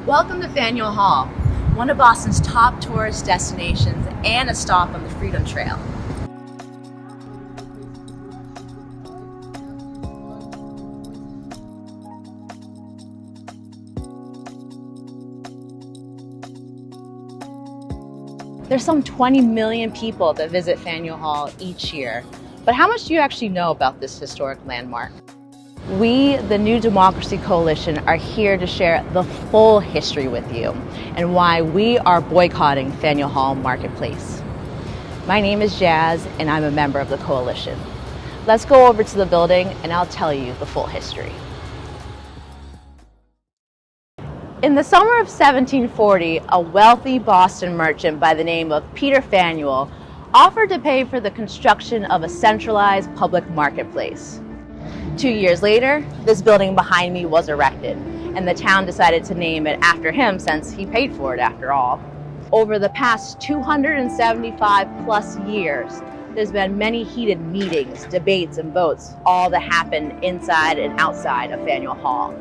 Welcome to Faneuil Hall, one of Boston's top tourist destinations and a stop on the Freedom Trail. There's some 20 million people that visit Faneuil Hall each year. But how much do you actually know about this historic landmark? We, the New Democracy Coalition, are here to share the full history with you and why we are boycotting Faneuil Hall Marketplace. My name is Jazz and I'm a member of the coalition. Let's go over to the building and I'll tell you the full history. In the summer of 1740, a wealthy Boston merchant by the name of Peter Faneuil offered to pay for the construction of a centralized public marketplace. 2 years later, this building behind me was erected, and the town decided to name it after him since he paid for it after all. Over the past 275 plus years, there's been many heated meetings, debates, and votes, all that happened inside and outside of Faneuil Hall.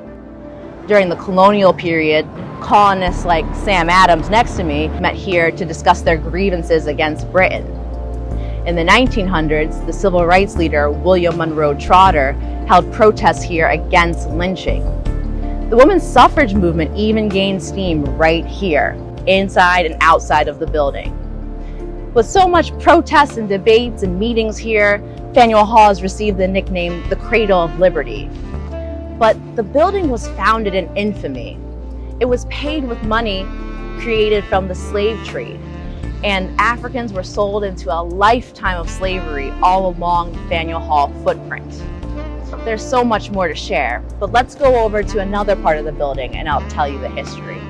During the colonial period, colonists like Sam Adams next to me met here to discuss their grievances against Britain. In the 1900s, the civil rights leader William Monroe Trotter held protests here against lynching. The women's suffrage movement even gained steam right here, inside and outside of the building. With so much protests and debates and meetings here, Faneuil Hall has received the nickname the Cradle of Liberty. But the building was founded in infamy. It was paid with money created from the slave trade, and Africans were sold into a lifetime of slavery all along the Faneuil Hall footprint. There's so much more to share, but let's go over to another part of the building and I'll tell you the history.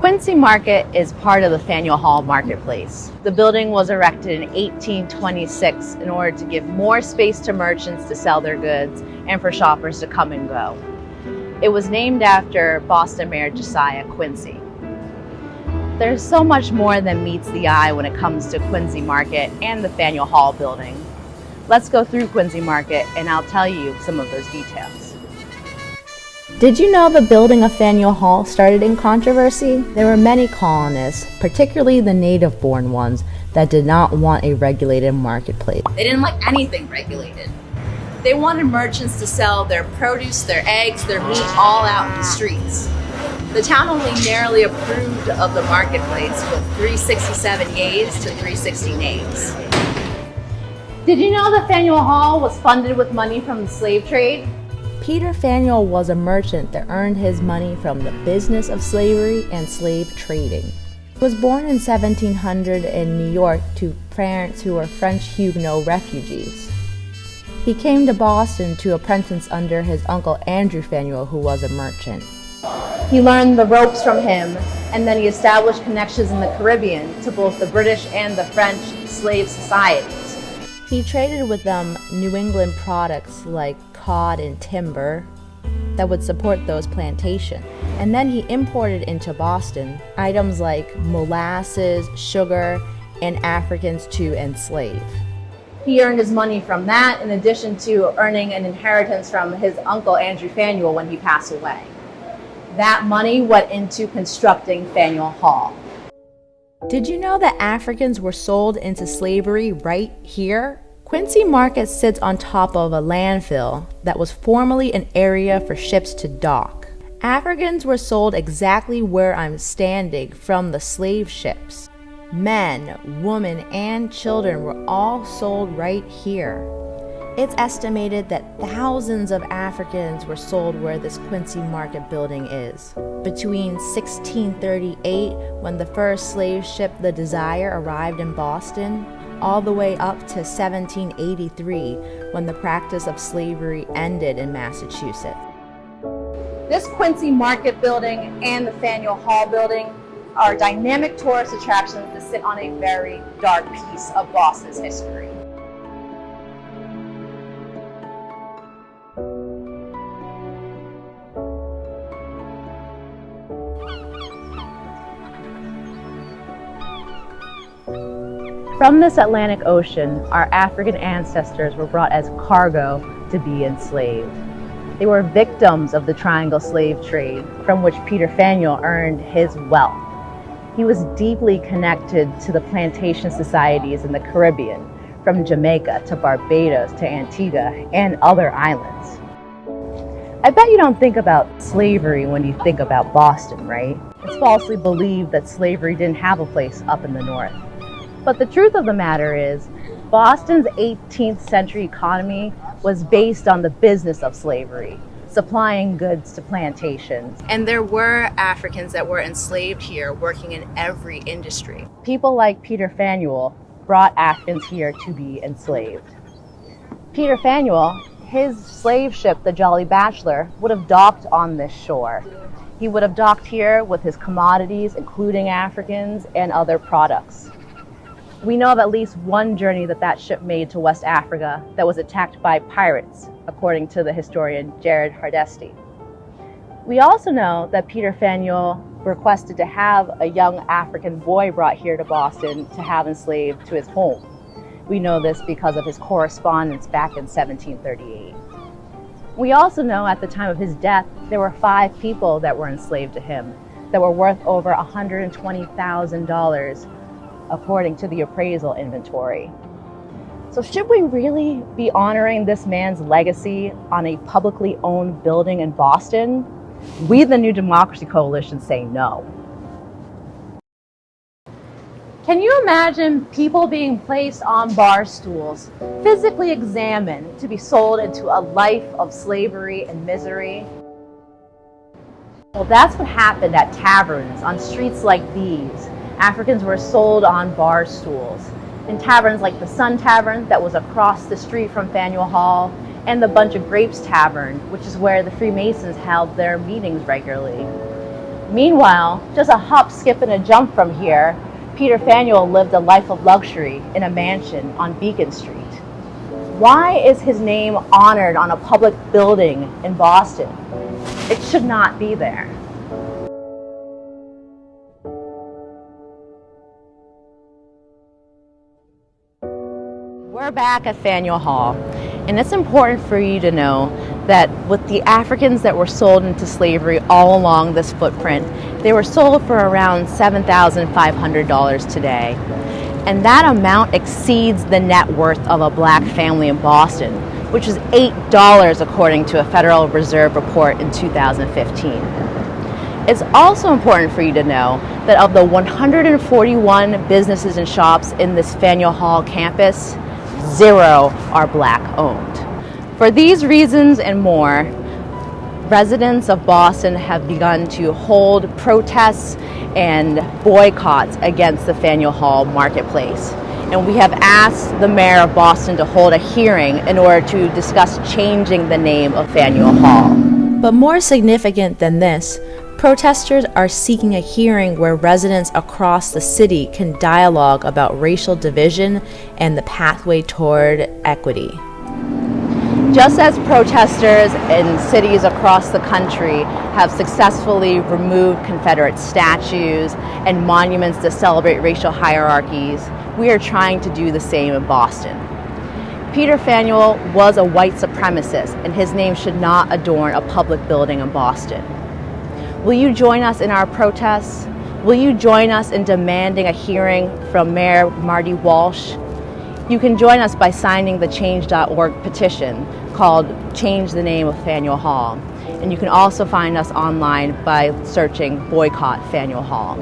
Quincy Market is part of the Faneuil Hall Marketplace. The building was erected in 1826 in order to give more space to merchants to sell their goods and for shoppers to come and go. It was named after Boston Mayor Josiah Quincy. There's so much more than meets the eye when it comes to Quincy Market and the Faneuil Hall building. Let's go through Quincy Market and I'll tell you some of those details. Did you know the building of Faneuil Hall started in controversy? There were many colonists, particularly the native-born ones, that did not want a regulated marketplace. They didn't like anything regulated. They wanted merchants to sell their produce, their eggs, their meat all out in the streets. The town only narrowly approved of the marketplace with 367 yeas to 360 nays. Did you know that Faneuil Hall was funded with money from the slave trade? Peter Faneuil was a merchant that earned his money from the business of slavery and slave trading. He was born in 1700 in New York to parents who were French Huguenot refugees. He came to Boston to apprentice under his uncle Andrew Faneuil, who was a merchant. He learned the ropes from him, and then he established connections in the Caribbean to both the British and the French slave societies. He traded with them New England products like cod and timber that would support those plantations. And then he imported into Boston items like molasses, sugar, and Africans to enslave. He earned his money from that in addition to earning an inheritance from his uncle Andrew Faneuil when he passed away. That money went into constructing Faneuil Hall. Did you know that Africans were sold into slavery right here? Quincy Market sits on top of a landfill that was formerly an area for ships to dock. Africans were sold exactly where I'm standing from the slave ships. Men, women, and children were all sold right here. It's estimated that thousands of Africans were sold where this Quincy Market building is. Between 1638, when the first slave ship, the Desire, arrived in Boston, all the way up to 1783, when the practice of slavery ended in Massachusetts. This Quincy Market building and the Faneuil Hall building are dynamic tourist attractions that sit on a very dark piece of Boston's history. From this Atlantic Ocean, our African ancestors were brought as cargo to be enslaved. They were victims of the triangle slave trade, from which Peter Faneuil earned his wealth. He was deeply connected to the plantation societies in the Caribbean, from Jamaica to Barbados to Antigua and other islands. I bet you don't think about slavery when you think about Boston, right? It's falsely believed that slavery didn't have a place up in the north. But the truth of the matter is, Boston's 18th century economy was based on the business of slavery, supplying goods to plantations. And there were Africans that were enslaved here, working in every industry. People like Peter Faneuil brought Africans here to be enslaved. Peter Faneuil, his slave ship, the Jolly Bachelor, would have docked on this shore. He would have docked here with his commodities, including Africans and other products. We know of at least one journey that ship made to West Africa that was attacked by pirates, according to the historian Jared Hardesty. We also know that Peter Faneuil requested to have a young African boy brought here to Boston to have enslaved to his home. We know this because of his correspondence back in 1738. We also know at the time of his death, there were 5 people that were enslaved to him that were worth over $120,000, according to the appraisal inventory. So should we really be honoring this man's legacy on a publicly owned building in Boston? We, the New Democracy Coalition, say no. Can you imagine people being placed on bar stools, physically examined to be sold into a life of slavery and misery? Well, that's what happened at taverns on streets like these. Africans were sold on bar stools. In taverns like the Sun Tavern that was across the street from Faneuil Hall, and the Bunch of Grapes Tavern, which is where the Freemasons held their meetings regularly. Meanwhile, just a hop, skip, and a jump from here, Peter Faneuil lived a life of luxury in a mansion on Beacon Street. Why is his name honored on a public building in Boston? It should not be there. We're back at Faneuil Hall, and it's important for you to know that with the Africans that were sold into slavery all along this footprint, they were sold for around $7,500 today. And that amount exceeds the net worth of a black family in Boston, which is $8 according to a Federal Reserve report in 2015. It's also important for you to know that of the 141 businesses and shops in this Faneuil Hall campus, 0 are black owned. For these reasons and more, residents of Boston have begun to hold protests and boycotts against the Faneuil Hall marketplace. And we have asked the mayor of Boston to hold a hearing in order to discuss changing the name of Faneuil Hall. But more significant than this, protesters are seeking a hearing where residents across the city can dialogue about racial division and the pathway toward equity. Just as protesters in cities across the country have successfully removed Confederate statues and monuments to celebrate racial hierarchies, we are trying to do the same in Boston. Peter Faneuil was a white supremacist, and his name should not adorn a public building in Boston. Will you join us in our protests? Will you join us in demanding a hearing from Mayor Marty Walsh? You can join us by signing the change.org petition called Change the Name of Faneuil Hall. And you can also find us online by searching Boycott Faneuil Hall.